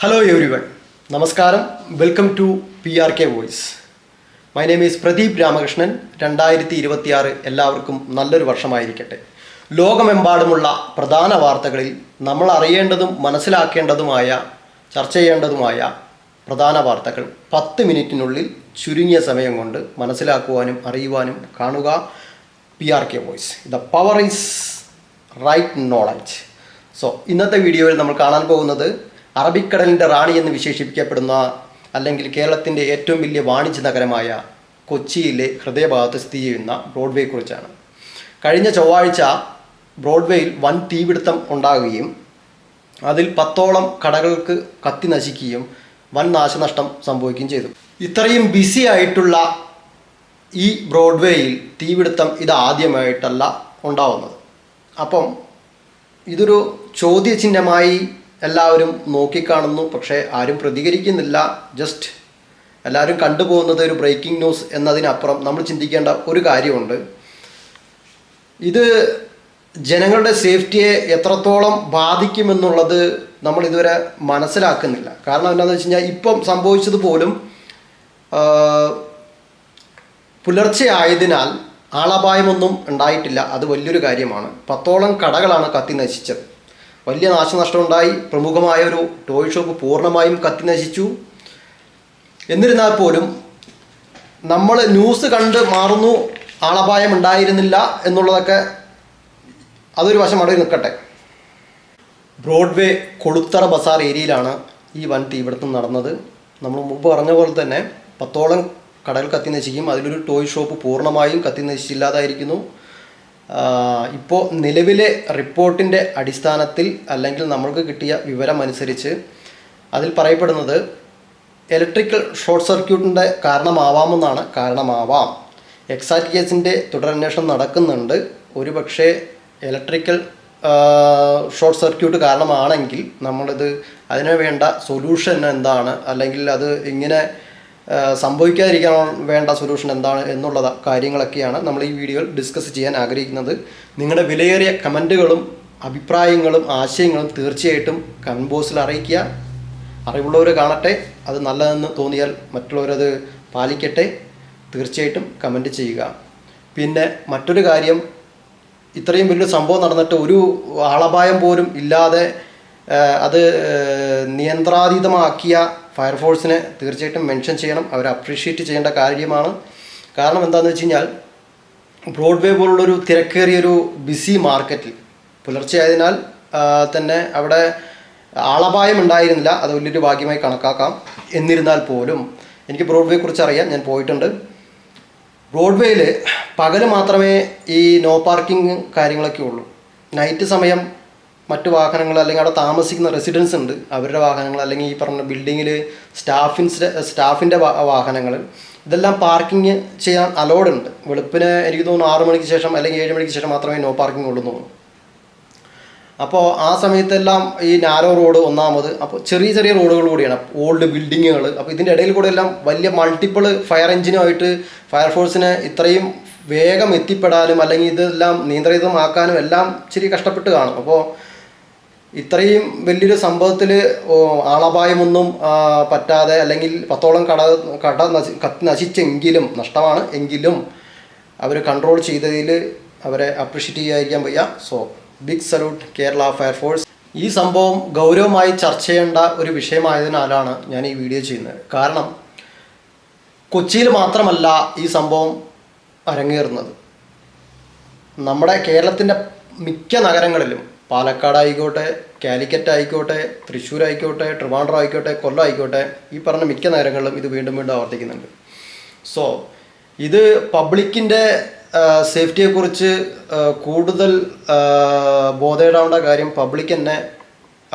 Hello everyone. Namaskaram. Welcome to PRK Voice. My name is Pradeep Ramakrishnan. 2026 എല്ലാവർക്കും നല്ലൊരു വർഷമായിരിക്കട്ടെ. ലോകമെമ്പാടുമുള്ള പ്രധാന വാർത്തകളിൽ നമ്മൾ അറിയേണ്ടതും മനസ്സിലാക്കേണ്ടതുമായ ചർച്ച ചെയ്യേണ്ടതുമായ പ്രധാന വാർത്തകൾ 10 മിനിറ്റിനുള്ളിൽ ചുരുങ്ങിയ സമയം കൊണ്ട് മനസ്സിലാക്കുവാനും അറിയുവാനും കാണുക PRK Voice. The power is right knowledge. So ഇന്നത്തെ വീഡിയോയിൽ നമ്മൾ കാണാൻ പോകുന്നത് അറബിക്കടലിൻ്റെ റാണി എന്ന് വിശേഷിപ്പിക്കപ്പെടുന്ന അല്ലെങ്കിൽ കേരളത്തിൻ്റെ ഏറ്റവും വലിയ വാണിജ്യ നഗരമായ കൊച്ചിയിലെ ഹൃദയഭാഗത്ത് സ്ഥിതി ചെയ്യുന്ന ബ്രോഡ്വേയെക്കുറിച്ചാണ്. കഴിഞ്ഞ ചൊവ്വാഴ്ച ബ്രോഡ്വേയിൽ വൻ തീപിടുത്തം ഉണ്ടാകുകയും അതിൽ 10ഓളം കടകൾക്ക് കത്തി നശിക്കുകയും വൻ നാശനഷ്ടം സംഭവിക്കുകയും ചെയ്തു. ഇത്രയും ബിസി ആയിട്ടുള്ള ഈ ബ്രോഡ്വേയിൽ തീപിടുത്തം ഇതാദ്യമായിട്ടല്ല ഉണ്ടാവുന്നത്. അപ്പം ഇതൊരു ചോദ്യചിഹ്നമായി എല്ലാവരും നോക്കിക്കാണുന്നു. പക്ഷേ ആരും പ്രതികരിക്കുന്നില്ല. ജസ്റ്റ് എല്ലാവരും കണ്ടുപോകുന്നത് ഒരു ബ്രേക്കിംഗ് ന്യൂസ് എന്നതിനപ്പുറം നമ്മൾ ചിന്തിക്കേണ്ട ഒരു കാര്യമുണ്ട്. ഇത് ജനങ്ങളുടെ സേഫ്റ്റിയെ എത്രത്തോളം ബാധിക്കുമെന്നുള്ളത് നമ്മൾ ഇതുവരെ മനസ്സിലാക്കുന്നില്ല. കാരണം എന്താണെന്ന് വെച്ച് കഴിഞ്ഞാൽ ഇപ്പം സംഭവിച്ചത് പോലും പുലർച്ചെ ആയതിനാൽ ആളപായമൊന്നും ഉണ്ടായിട്ടില്ല. അത് വലിയൊരു കാര്യമാണ്. 10ഓളം കടകളാണ് കത്തി നശിച്ചത്. വലിയ നാശനഷ്ടം ഉണ്ടായി. പ്രമുഖമായ ഒരു ടോയ് ഷോപ്പ് പൂർണ്ണമായും കത്തി നശിച്ചു. എന്നിരുന്നാൽ പോലും നമ്മൾ ന്യൂസ് കണ്ട് മാറുന്നു, ആളപായം ഉണ്ടായിരുന്നില്ല എന്നുള്ളതൊക്കെ അതൊരു വശം അവിടെ നിൽക്കട്ടെ. ബ്രോഡ്വേ കൊളുത്തറ ബസാർ ഏരിയയിലാണ് ഈ വൻ തീപിടുത്തം നടന്നത്. നമ്മൾ മുമ്പ് പറഞ്ഞ പോലെ തന്നെ 10ഓളം കടകൾ കത്തി നശിക്കും. അതിലൊരു ടോയ് ഷോപ്പ് പൂർണ്ണമായും കത്തി നശിച്ചില്ലാതായിരിക്കുന്നു. ഇപ്പോൾ നിലവിലെ റിപ്പോർട്ടിൻ്റെ അടിസ്ഥാനത്തിൽ അല്ലെങ്കിൽ നമ്മൾക്ക് കിട്ടിയ വിവരം അനുസരിച്ച് അതിൽ പറയപ്പെടുന്നത് ഇലക്ട്രിക്കൽ ഷോർട്ട് സർക്യൂട്ടിൻ്റെ കാരണമാവാം. എക്സാക്ട് കേസിൻ്റെ തുടരന്വേഷണം നടക്കുന്നുണ്ട്. ഒരുപക്ഷെ ഇലക്ട്രിക്കൽ ഷോർട്ട് സർക്യൂട്ട് കാരണമാണെങ്കിൽ നമ്മളിത് അതിന് വേണ്ട സൊല്യൂഷൻ എന്താണ്, അല്ലെങ്കിൽ അത് ഇങ്ങനെ സംഭവിക്കാതിരിക്കാൻ വേണ്ട സൊല്യൂഷൻ എന്താണ് എന്നുള്ള കാര്യങ്ങളൊക്കെയാണ് നമ്മൾ ഈ വീഡിയോയിൽ ഡിസ്കസ് ചെയ്യാൻ ആഗ്രഹിക്കുന്നത്. നിങ്ങളുടെ വിലയേറിയ കമൻറ്റുകളും അഭിപ്രായങ്ങളും ആശയങ്ങളും തീർച്ചയായിട്ടും കമൻറ്റ് ബോക്സിൽ അറിയിക്കുക. അറിവുള്ളവർ കാണട്ടെ. അത് നല്ലതെന്ന് തോന്നിയാൽ മറ്റുള്ളവരത് പാലിക്കട്ടെ. തീർച്ചയായിട്ടും കമൻറ്റ് ചെയ്യുക. പിന്നെ മറ്റൊരു കാര്യം, ഇത്രയും വലിയൊരു സംഭവം നടന്നിട്ട് ഒരു ആളപായം പോലും ഇല്ലാതെ അത് നിയന്ത്രാതീതമാക്കിയ ഫയർഫോഴ്സിനെ തീർച്ചയായിട്ടും മെൻഷൻ ചെയ്യണം. അവരെ അപ്രീഷിയേറ്റ് ചെയ്യേണ്ട കാര്യമാണ്. കാരണം എന്താണെന്ന് വെച്ച് കഴിഞ്ഞാൽ ബ്രോഡ്വേ പോലുള്ളൊരു തിരക്കേറിയൊരു ബിസി മാർക്കറ്റിൽ പുലർച്ചെ ആയതിനാൽ തന്നെ അവിടെ ആളപായം ഉണ്ടായിരുന്നില്ല. അത് വലിയൊരു ഭാഗ്യമായി കണക്കാക്കാം. എന്നിരുന്നാൽ പോലും എനിക്ക് ബ്രോഡ്വേയെക്കുറിച്ച് അറിയാം. ഞാൻ പോയിട്ടുണ്ട്. ബ്രോഡ്വേയിൽ പകൽ മാത്രമേ ഈ നോ പാർക്കിംഗ് കാര്യങ്ങളൊക്കെ ഉള്ളൂ. നൈറ്റ് സമയം മറ്റു വാഹനങ്ങൾ അല്ലെങ്കിൽ അവിടെ താമസിക്കുന്ന റെസിഡൻസ് ഉണ്ട്, അവരുടെ വാഹനങ്ങൾ അല്ലെങ്കിൽ ഈ പറഞ്ഞ ബിൽഡിങ്ങിൽ സ്റ്റാഫിൻ്റെ വാഹനങ്ങൾ ഇതെല്ലാം പാർക്കിങ് ചെയ്യാൻ അലോഡ് ഉണ്ട്. വെളുപ്പിന് എനിക്ക് തോന്നുന്നു 6 മണിക്ക് ശേഷം അല്ലെങ്കിൽ 7 മണിക്ക് ശേഷം മാത്രമേ നോ പാർക്കിംഗ് ഉള്ളൂ തോന്നുന്നു. അപ്പോൾ ആ സമയത്തെല്ലാം ഈ നാരോ റോഡ് ഒന്നാമത്, അപ്പോൾ ചെറിയ ചെറിയ റോഡുകൾ കൂടിയാണ്, ഓൾഡ് ബിൽഡിങ്ങുകൾ. അപ്പോൾ ഇതിൻ്റെ ഇടയിൽ കൂടെ എല്ലാം വലിയ മൾട്ടിപ്പിൾ ഫയർ എഞ്ചിനുമായിട്ട് ഫയർഫോഴ്സിന് ഇത്രയും വേഗം എത്തിപ്പെടാനും അല്ലെങ്കിൽ ഇതെല്ലാം നിയന്ത്രിതമാക്കാനും എല്ലാം ഇച്ചിരി കഷ്ടപ്പെട്ട് കാണും. അപ്പോൾ ഇത്രയും വലിയൊരു സംഭവത്തിൽ ആളപായമൊന്നും പറ്റാതെ അല്ലെങ്കിൽ 10ഓളം കത്തി നശിച്ചെങ്കിലും നഷ്ടമാണ് എങ്കിലും അവർ കൺട്രോൾ ചെയ്തതിൽ അവരെ അപ്രിഷ്യേറ്റ് ചെയ്യാതിരിക്കാൻ വയ്യ. So big salute Kerala fire force. ഈ സംഭവം ഗൗരവമായി ചർച്ച ചെയ്യേണ്ട ഒരു വിഷയമായതിനാലാണ് ഞാൻ ഈ വീഡിയോ ചെയ്യുന്നത്. കാരണം കൊച്ചിയിൽ മാത്രമല്ല ഈ സംഭവം അരങ്ങേറുന്നത്. നമ്മുടെ കേരളത്തിൻ്റെ മിക്ക നഗരങ്ങളിലും, പാലക്കാട് ആയിക്കോട്ടെ, കാലിക്കറ്റ് ആയിക്കോട്ടെ, തൃശ്ശൂർ ആയിക്കോട്ടെ, ട്രിവാൻഡ്രം ആയിക്കോട്ടെ, കൊല്ലം ആയിക്കോട്ടെ, ഈ പറഞ്ഞ മിക്ക നഗരങ്ങളിലും ഇത് വീണ്ടും വീണ്ടും ആവർത്തിക്കുന്നുണ്ട്. സോ ഇത് പബ്ലിക്കിൻ്റെ സേഫ്റ്റിയെക്കുറിച്ച് കൂടുതൽ ബോധേടാവേണ്ട കാര്യം പബ്ലിക് തന്നെ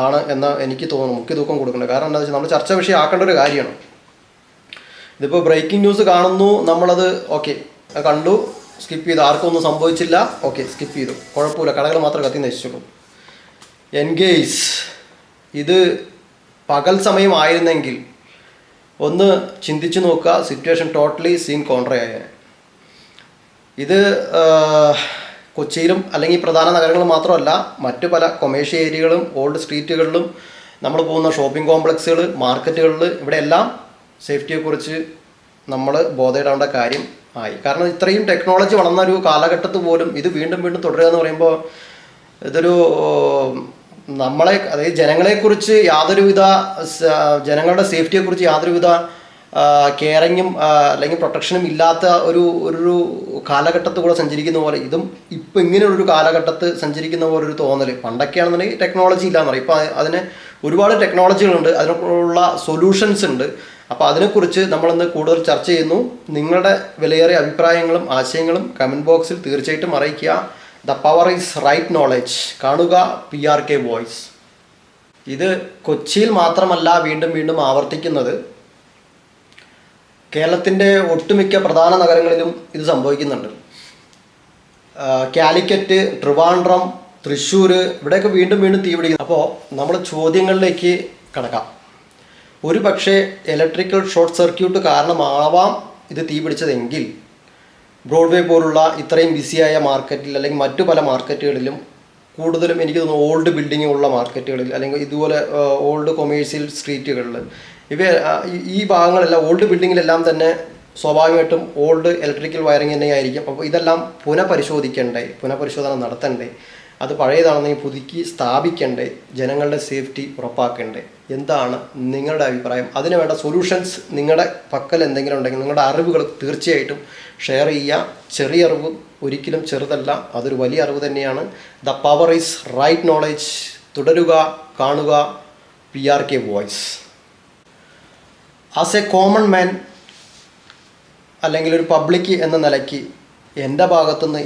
ആണ് എന്ന് എനിക്ക് തോന്നുന്നു. മുഖ്യ തൂക്കം കൊടുക്കേണ്ടത്. കാരണം എന്താണെന്ന് വെച്ചാൽ നമ്മൾ ചർച്ച വിഷയം ആക്കേണ്ട ഒരു കാര്യമാണ്. ഇതിപ്പോൾ ബ്രേക്കിംഗ് ന്യൂസ് കാണുന്നു, നമ്മളത് ഓക്കെ കണ്ടു, സ്കിപ്പ് ചെയ്തു, ആർക്കും ഒന്നും സംഭവിച്ചില്ല, ഓക്കെ സ്കിപ്പ് ചെയ്തു, കുഴപ്പമില്ല, കടകൾ മാത്രം കത്തി നശിച്ചുള്ളൂ. എൻഗേജ്. ഇത് പകൽ സമയമായിരുന്നെങ്കിൽ ഒന്ന് ചിന്തിച്ചു നോക്കുക, സിറ്റുവേഷൻ ടോട്ടലി സീൻ കോൺട്രയായ. ഇത് കൊച്ചിയിലും അല്ലെങ്കിൽ പ്രധാന നഗരങ്ങളും മാത്രമല്ല, മറ്റു പല കൊമേഴ്ഷ്യൽ ഏരിയകളും ഓൾഡ് സ്ട്രീറ്റുകളിലും നമ്മൾ പോകുന്ന ഷോപ്പിംഗ് കോംപ്ലക്സുകൾ, മാർക്കറ്റുകളിൽ, ഇവിടെയെല്ലാം സേഫ്റ്റിയെക്കുറിച്ച് നമ്മൾ ബോധേടാവേണ്ട കാര്യം ആയി. കാരണം ഇത്രയും ടെക്നോളജി വളർന്ന ഒരു കാലഘട്ടത്തിൽ പോലും ഇത് വീണ്ടും വീണ്ടും തുടരുക എന്ന് പറയുമ്പോൾ ഇതൊരു നമ്മളെ, അതായത് ജനങ്ങളെക്കുറിച്ച് ജനങ്ങളുടെ സേഫ്റ്റിയെക്കുറിച്ച് യാതൊരുവിധ കെയറിങ്ങും അല്ലെങ്കിൽ പ്രൊട്ടക്ഷനും ഇല്ലാത്ത ഒരു കാലഘട്ടത്തിൽ കൂടെ സഞ്ചരിക്കുന്ന പോലെ ഇതും ഇപ്പം ഇങ്ങനെയുള്ളൊരു കാലഘട്ടത്തിൽ സഞ്ചരിക്കുന്ന പോലെ ഒരു തോന്നൽ. പണ്ടൊക്കെയാണെന്നുണ്ടെങ്കിൽ ടെക്നോളജി ഇല്ലയെന്ന് പറയും. ഇപ്പം അതിന് ഒരുപാട് ടെക്നോളജികളുണ്ട്, അതിനുള്ള സൊല്യൂഷൻസ് ഉണ്ട്. അപ്പോൾ അതിനെക്കുറിച്ച് നമ്മളിന്ന് കൂടുതൽ ചർച്ച ചെയ്യുന്നു. നിങ്ങളുടെ വിലയേറിയ അഭിപ്രായങ്ങളും ആശയങ്ങളും കമൻറ്റ് ബോക്സിൽ തീർച്ചയായിട്ടും അറിയിക്കുക. The power is right knowledge. കാണുക PRK വോയിസ്. ഇത് കൊച്ചിയിൽ മാത്രമല്ല വീണ്ടും വീണ്ടും ആവർത്തിക്കുന്നത്, കേരളത്തിൻ്റെ ഒട്ടുമിക്ക പ്രധാന നഗരങ്ങളിലും ഇത് സംഭവിക്കുന്നുണ്ട്. കാലിക്കറ്റ്, ട്രിവാൻഡ്രം, തൃശ്ശൂർ, ഇവിടെയൊക്കെ വീണ്ടും വീണ്ടും തീ പിടിക്കുന്നു. അപ്പോൾ നമ്മൾ ചോദ്യങ്ങളിലേക്ക് കടക്കാം. ഒരു പക്ഷേ ഇലക്ട്രിക്കൽ ഷോർട്ട് സർക്യൂട്ട് കാരണമാവാം ഇത് തീ പിടിച്ചതെങ്കിൽ ബ്രോഡ്വേ പോലുള്ള ഇത്രയും ബിസിയായ മാർക്കറ്റിൽ അല്ലെങ്കിൽ മറ്റു പല മാർക്കറ്റുകളിലും, കൂടുതലും എനിക്ക് തോന്നുന്നു ഓൾഡ് ബിൽഡിംഗ് ഉള്ള മാർക്കറ്റുകളിൽ അല്ലെങ്കിൽ ഇതുപോലെ ഓൾഡ് കൊമേഴ്സ്യൽ സ്ട്രീറ്റുകളിൽ, ഈ ഭാഗങ്ങളെല്ലാം ഓൾഡ് ബിൽഡിങ്ങിലെല്ലാം തന്നെ സ്വാഭാവികമായിട്ടും ഓൾഡ് ഇലക്ട്രിക്കൽ വയറിംഗ് തന്നെയായിരിക്കും. അപ്പോൾ ഇതെല്ലാം പുനഃപരിശോധന നടത്തണ്ടേ, അത് പഴയതാണെന്നെങ്കിൽ പുതുക്കി സ്ഥാപിക്കണ്ടേ, ജനങ്ങളുടെ സേഫ്റ്റി ഉറപ്പാക്കണ്ടേ? എന്താണ് നിങ്ങളുടെ അഭിപ്രായം? അതിന് വേണ്ട സൊല്യൂഷൻസ് നിങ്ങളുടെ പക്കൽ എന്തെങ്കിലും ഉണ്ടെങ്കിൽ നിങ്ങളുടെ അറിവുകൾ തീർച്ചയായിട്ടും ഷെയർ ചെയ്യുക. ചെറിയ അറിവ് ഒരിക്കലും ചെറുതല്ല, അതൊരു വലിയ അറിവ് തന്നെയാണ്. The power is right knowledge. തുടരുക, കാണുക PRK voice. As a common man അല്ലെങ്കിൽ ഒരു പബ്ലിക് എന്ന നിലയ്ക്ക് എൻ്റെ ഭാഗത്തുനിന്ന്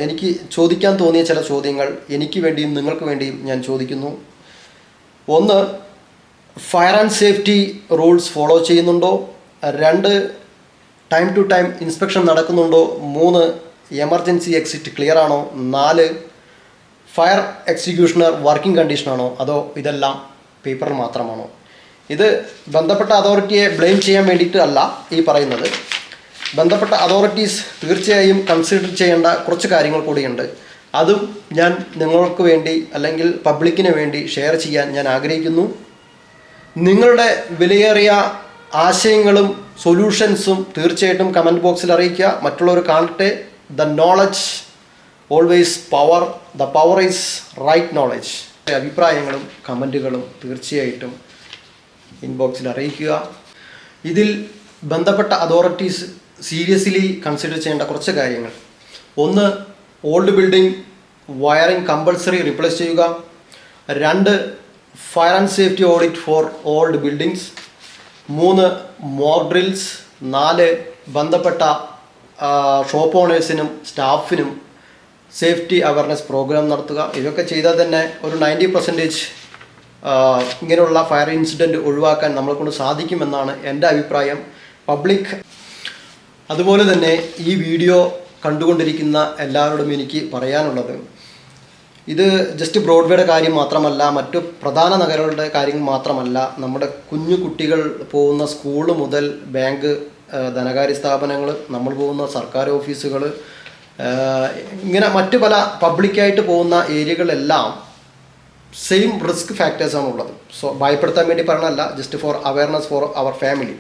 എനിക്ക് ചോദിക്കാൻ തോന്നിയ ചില ചോദ്യങ്ങൾ എനിക്ക് വേണ്ടിയും നിങ്ങൾക്ക് വേണ്ടിയും ഞാൻ ചോദിക്കുന്നു. ഒന്ന്, fire and safety rules follow ചെയ്യുന്നുണ്ടോ? 2, ടൈം ടു ടൈം ഇൻസ്പെക്ഷൻ നടക്കുന്നുണ്ടോ? 3, എമർജൻസി എക്സിറ്റ് ക്ലിയർ ആണോ? 4, ഫയർ എക്സിക്യൂഷണർ വർക്കിംഗ് കണ്ടീഷനാണോ? അതോ ഇതെല്ലാം പേപ്പറിൽ മാത്രമാണോ? ഇത് ബന്ധപ്പെട്ട അതോറിറ്റിയെ ബ്ലെയിം ചെയ്യാൻ വേണ്ടിയിട്ട് അല്ല ഈ പറയുന്നത്. ബന്ധപ്പെട്ട അതോറിറ്റീസ് തീർച്ചയായും കൺസിഡർ ചെയ്യേണ്ട കുറച്ച് കാര്യങ്ങൾ കൂടിയുണ്ട്. അതും ഞാൻ നിങ്ങൾക്ക് വേണ്ടി അല്ലെങ്കിൽ പബ്ലിക്കിന് വേണ്ടി ഷെയർ ചെയ്യാൻ ഞാൻ ആഗ്രഹിക്കുന്നു. നിങ്ങളുടെ വിലയേറിയ ആശയങ്ങളും സൊല്യൂഷൻസും തീർച്ചയായിട്ടും കമൻറ്റ് ബോക്സിൽ അറിയിക്കുക. മറ്റുള്ളവർ കാണട്ടെ. The knowledge always power. The power is right knowledge. അഭിപ്രായങ്ങളും കമൻറ്റുകളും തീർച്ചയായിട്ടും ഇൻബോക്സിൽ അറിയിക്കുക. ഇതിൽ ബന്ധപ്പെട്ട അതോറിറ്റീസ് സീരിയസ്ലി കൺസിഡർ ചെയ്യേണ്ട കുറച്ച് കാര്യങ്ങൾ: 1, old building wiring compulsory replace ചെയ്യുക. 2, fire and safety audit for old buildings. 3, mock drills. 4, ബന്ധപ്പെട്ട ഷോപ്പ് ഓണേഴ്സിനും സ്റ്റാഫിനും സേഫ്റ്റി അവയർനെസ് പ്രോഗ്രാം നടത്തുക. ഇതൊക്കെ ചെയ്താൽ തന്നെ ഒരു 90% ഇങ്ങനെയുള്ള ഫയർ ഇൻസിഡൻറ്റ് ഒഴിവാക്കാൻ നമ്മളെ കൊണ്ട് സാധിക്കുമെന്നാണ് എൻ്റെ അഭിപ്രായം. പബ്ലിക് അതുപോലെ തന്നെ ഈ വീഡിയോ കണ്ടുകൊണ്ടിരിക്കുന്ന എല്ലാവരോടും എനിക്ക് പറയാനുള്ളത്, ഇത് ജസ്റ്റ് ബ്രോഡ്വേയുടെ കാര്യം മാത്രമല്ല, മറ്റു പ്രധാന നഗരങ്ങളുടെ കാര്യങ്ങൾ മാത്രമല്ല, നമ്മുടെ കുഞ്ഞു കുട്ടികൾ പോകുന്ന സ്കൂൾ മുതൽ ബാങ്ക്, ധനകാര്യ സ്ഥാപനങ്ങൾ, നമ്മൾ പോകുന്ന സർക്കാർ ഓഫീസുകൾ, ഇങ്ങനെ മറ്റു പല പബ്ലിക്കായിട്ട് പോകുന്ന ഏരിയകളെല്ലാം സെയിം റിസ്ക് ഫാക്ടേഴ്സാണ് ഉള്ളത്. സോ ഭയപ്പെടുത്താൻ വേണ്ടി പറയണമല്ല, just for awareness for our family.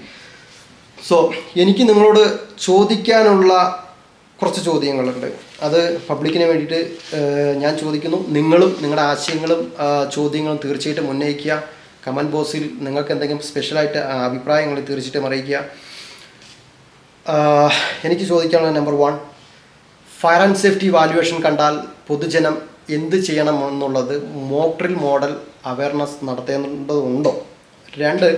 So എനിക്ക് നിങ്ങളോട് ചോദിക്കാനുള്ള കുറച്ച് ചോദ്യങ്ങളുണ്ട്. അത് പബ്ലിക്കിന് വേണ്ടിയിട്ട് ഞാൻ ചോദിക്കുന്നു. നിങ്ങളും നിങ്ങളുടെ ആശയങ്ങളും ചോദ്യങ്ങളും തീർച്ചയായിട്ടും ഉന്നയിക്കുക. കമൻറ്റ് ബോക്സിൽ നിങ്ങൾക്ക് എന്തെങ്കിലും സ്പെഷ്യലായിട്ട് അഭിപ്രായങ്ങൾ തീർച്ചയായിട്ടും അറിയിക്കുക. എനിക്ക് ചോദിക്കാനുള്ള number 1, fire and safety valuation കണ്ടാൽ പൊതുജനം എന്ത് ചെയ്യണമെന്നുള്ളത് മോക്ക് ഡ്രിൽ മോഡൽ അവയർനെസ് നടത്തേണ്ടതുണ്ടോ? 2,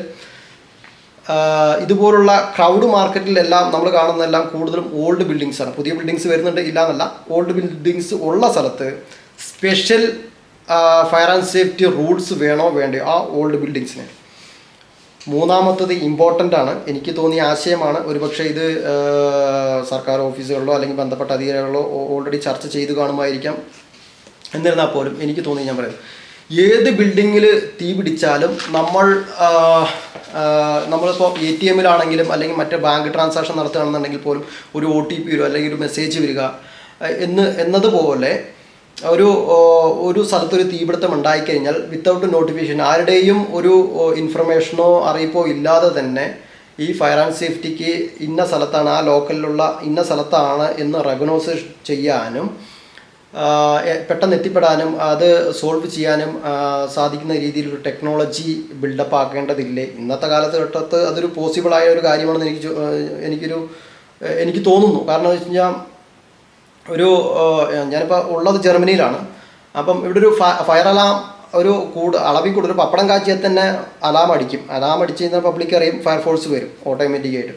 ഇതുപോലുള്ള ക്രൗഡ് മാർക്കറ്റിലെല്ലാം നമ്മൾ കാണുന്നതെല്ലാം കൂടുതലും ഓൾഡ് ബിൽഡിങ്സാണ്. പുതിയ ബിൽഡിങ്സ് വരുന്നുണ്ട്, ഇല്ലയെന്നല്ല. ഓൾഡ് ബിൽഡിങ്സ് ഉള്ള സ്ഥലത്ത് special fire and safety rules വേണോ വേണ്ടയോ ആ ഓൾഡ് ബിൽഡിങ്സിന്? 3-മത്തത് ഇമ്പോർട്ടൻ്റ് ആണ്, എനിക്ക് തോന്നിയ ആശയമാണ്. ഒരുപക്ഷെ ഇത് സർക്കാർ ഓഫീസുകളിലോ അല്ലെങ്കിൽ ബന്ധപ്പെട്ട അധികാരികളോ ഓൾറെഡി ചർച്ച ചെയ്ത് കാണുമായിരിക്കാം. എന്നിരുന്നാൽ പോലും എനിക്ക് തോന്നി ഞാൻ പറയുന്നത്, ഏത് ബിൽഡിങ്ങിൽ തീ പിടിച്ചാലും നമ്മളിപ്പോൾ ATMലാണെങ്കിലും അല്ലെങ്കിൽ മറ്റേ ബാങ്ക് ട്രാൻസാക്ഷൻ നടത്തുകയാണെന്നുണ്ടെങ്കിൽ പോലും ഒരു OTP വരിക അല്ലെങ്കിൽ ഒരു മെസ്സേജ് വരിക എന്നതുപോലെ ഒരു സ്ഥലത്തൊരു തീപിടുത്തം ഉണ്ടായിക്കഴിഞ്ഞാൽ വിത്തൗട്ട് നോട്ടിഫിക്കേഷൻ ആരുടെയും ഒരു ഇൻഫർമേഷനോ അറിയിപ്പോ ഇല്ലാതെ തന്നെ ഈ ഫയർ ആൻഡ് സേഫ്റ്റിക്ക് ഇന്ന സ്ഥലത്താണ്, ആ ലോക്കലിലുള്ള ഇന്ന സ്ഥലത്താണ് എന്ന് റെക്കഗ്നോസ് ചെയ്യാനും പെട്ടെന്ന് എത്തിപ്പെടാനും അത് സോൾവ് ചെയ്യാനും സാധിക്കുന്ന രീതിയിലൊരു ടെക്നോളജി ബിൽഡപ്പ് ആക്കേണ്ടതില്ലേ? ഇന്നത്തെ കാലഘട്ടത്ത് അതൊരു പോസിബിളായ ഒരു കാര്യമാണെന്ന് എനിക്ക് തോന്നുന്നു. കാരണം എന്ന് വെച്ച് കഴിഞ്ഞാൽ ഞാനിപ്പോൾ ഉള്ളത് ജർമ്മനിയിലാണ്. അപ്പം ഇവിടെ ഒരു ഫയർ അലാം ഒരു അളവിൽ കൂടുതൽ ഒരു പപ്പടം കാച്ചിയാൽ തന്നെ അലാം അടിക്കും. അലാം അടിച്ച് കഴിഞ്ഞാൽ പബ്ലിക് അറിയും, ഫയർഫോഴ്സ് വരും ഓട്ടോമാറ്റിക്കായിട്ട്.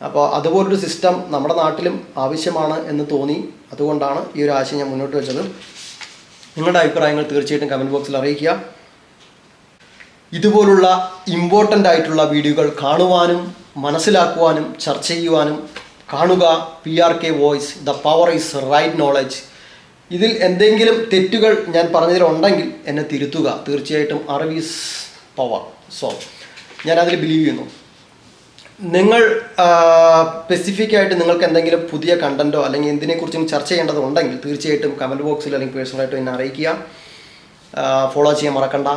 അപ്പോൾ അതുപോലൊരു സിസ്റ്റം നമ്മുടെ നാട്ടിലും ആവശ്യമാണ് എന്ന് തോന്നി. അതുകൊണ്ടാണ് ഈ ഒരു ആശയം ഞാൻ മുന്നോട്ട് വെച്ചത്. നിങ്ങളുടെ അഭിപ്രായങ്ങൾ തീർച്ചയായിട്ടും കമൻറ്റ് ബോക്സിൽ അറിയിക്കുക. ഇതുപോലുള്ള ഇമ്പോർട്ടൻ്റ് ആയിട്ടുള്ള വീഡിയോകൾ കാണുവാനും മനസ്സിലാക്കുവാനും ചർച്ച ചെയ്യുവാനും കാണുക PRK voice. The power is right knowledge. ഇതിൽ എന്തെങ്കിലും തെറ്റുകൾ ഞാൻ പറഞ്ഞതിലുണ്ടെങ്കിൽ എന്നെ തിരുത്തുക. തീർച്ചയായിട്ടും അറിവ് ഈസ് പവർ. സോ ഞാനതിൽ ബിലീവ് ചെയ്യുന്നു. നിങ്ങൾ സ്പെസിഫിക് ആയിട്ട് നിങ്ങൾക്ക് എന്തെങ്കിലും പുതിയ കണ്ടൻറ്റോ അല്ലെങ്കിൽ എന്തിനെക്കുറിച്ചും ചർച്ച ചെയ്യേണ്ടതുണ്ടെങ്കിൽ തീർച്ചയായിട്ടും കമൻറ്റ് ബോക്സിൽ അല്ലെങ്കിൽ പേഴ്സണലായിട്ട് എന്നെ അറിയിക്കുക. ഫോളോ ചെയ്യാൻ മറക്കണ്ട.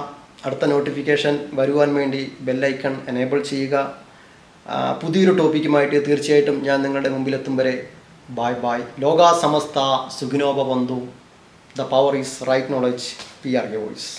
അടുത്ത നോട്ടിഫിക്കേഷൻ വരുവാൻ വേണ്ടി ബെല്ലൈക്കൺ എനേബിൾ ചെയ്യുക. പുതിയൊരു ടോപ്പിക്കുമായിട്ട് തീർച്ചയായിട്ടും ഞാൻ നിങ്ങളുടെ മുമ്പിലെത്തും വരെ ബൈ ബൈ. ലോകാ സമസ്ത സുഖിനോ ഭവന്തു. The power is right knowledge. PRK voice.